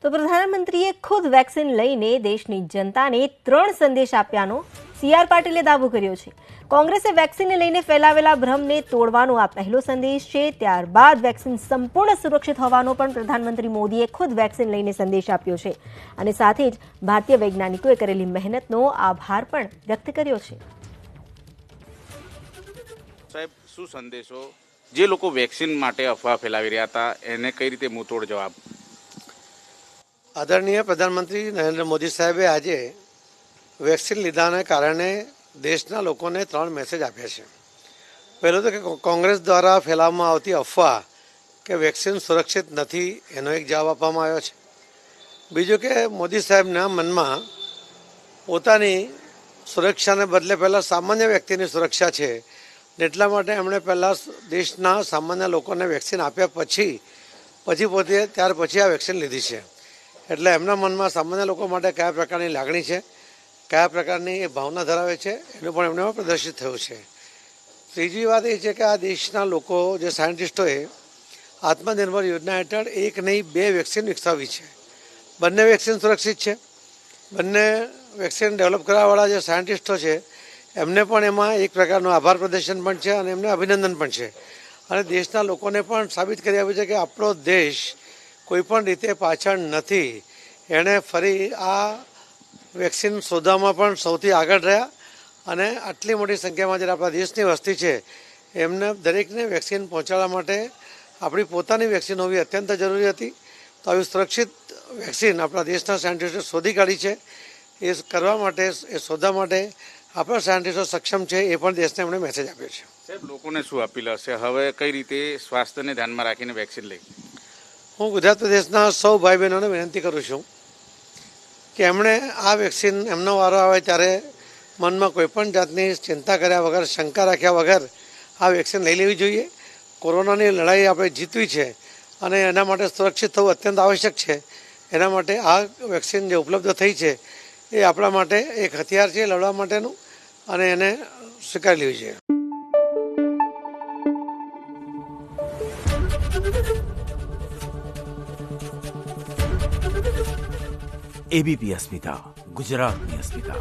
તો પ્રધાનમંત્રીએ ખુદ વેક્સિન લઈને દેશની જનતાને 3 સંદેશ આપ્યાનો સીઆર પાટીલે દાવો કર્યો છે। કોંગ્રેસે વેક્સિનને લઈને ફેલાવેલા ભ્રમને તોડવાનો આ પહેલો સંદેશ છે। ત્યારબાદ વેક્સિન સંપૂર્ણ સુરક્ષિત હોવાનો પણ પ્રધાનમંત્રી મોદીએ ખુદ વેક્સિન લઈને સંદેશ આપ્યો છે અને સાથે જ ભારતીય વૈજ્ઞાનિકોએ કરેલી મહેનતનો આભાર પણ વ્યક્ત કર્યો છે। સાહેબ, શું સંદેશો જે લોકો વેક્સિન માટે અફવા ફેલાવી રહ્યા હતા એને કઈ રીતે મુંહતોડ જવાબ? આદરણીય પ્રધાનમંત્રી નરેન્દ્ર મોદી સાહેબે આજે વેક્સિન લીધાને કારણે દેશના લોકોને 3 મેસેજ આપ્યા છે। પહેલું તો કે કોંગ્રેસ દ્વારા ફેલાવવામાં આવતી અફવા કે વેક્સિન સુરક્ષિત નથી એનો એક જવાબ આપવામાં આવ્યો છે। બીજું કે મોદી સાહેબના મનમાં પોતાની સુરક્ષાને બદલે પહેલાં સામાન્ય વ્યક્તિની સુરક્ષા છે, એટલા માટે એમણે પહેલાં દેશના સામાન્ય લોકોને વેક્સિન આપ્યા પછી પોતે ત્યાર પછી આ વેક્સિન લીધી છે। એટલે એમના મનમાં સામાન્ય લોકો માટે કયા પ્રકારની લાગણી છે, કયા પ્રકારની એ ભાવના ધરાવે છે એનું પણ એમણે પ્રદર્શિત થયું છે। ત્રીજી વાત એ છે કે આ દેશના લોકો જે સાયન્ટિસ્ટોએ આત્મનિર્ભર યોજના હેઠળ 1 નહીં 2 વેક્સિન વિકસાવી છે। બંને વેક્સિન સુરક્ષિત છે। બંને વેક્સિન ડેવલપ કરવાવાળા જે સાયન્ટિસ્ટો છે એમને પણ એમાં એક પ્રકારનું આભાર પ્રદર્શન પણ છે અને એમને અભિનંદન પણ છે અને દેશના લોકોને પણ સાબિત કરી આપ્યું છે કે આપણો દેશ કોઈપણ રીતે પાછળ નથી। એણે ફરી આ વેક્સિન શોધવામાં પણ સૌથી આગળ રહ્યા અને આટલી મોટી સંખ્યામાં જ્યારે આપણા દેશની વસ્તી છે એમને દરેકને વેક્સિન પહોંચાડવા માટે આપણી પોતાની વેક્સિન હોવી અત્યંત જરૂરી હતી। તો આવી સુરક્ષિત વેક્સિન આપણા દેશના સાયન્ટિસ્ટો શોધી કાઢી છે। એ કરવા માટે, એ શોધવા માટે આપણા સાયન્ટિસ્ટો સક્ષમ છે એ પણ દેશને એમણે મેસેજ આપ્યો છે। સાહેબ, લોકોને શું અપીલ હશે હવે કઈ રીતે સ્વાસ્થ્યને ધ્યાનમાં રાખીને વેક્સિન લઈ? હું ગુજરાત પ્રદેશના સૌ ભાઈ બહેનોને વિનંતી કરું છું કે એમણે આ વેક્સિન એમનો વારો આવે ત્યારે મનમાં કોઈપણ જાતની ચિંતા કર્યા વગર, શંકા રાખ્યા વગર આ વેક્સિન લઈ લેવી જોઈએ। કોરોનાની લડાઈ આપણે જીતવી છે અને એના માટે સુરક્ષિત થવું અત્યંત આવશ્યક છે। એના માટે આ વેક્સિન જે ઉપલબ્ધ થઈ છે એ આપણા માટે એક હથિયાર છે લડવા માટેનું અને એને સ્વીકારી લેવી જોઈએ। एबीपी अस्मिता, गुजरातनी अस्मिता।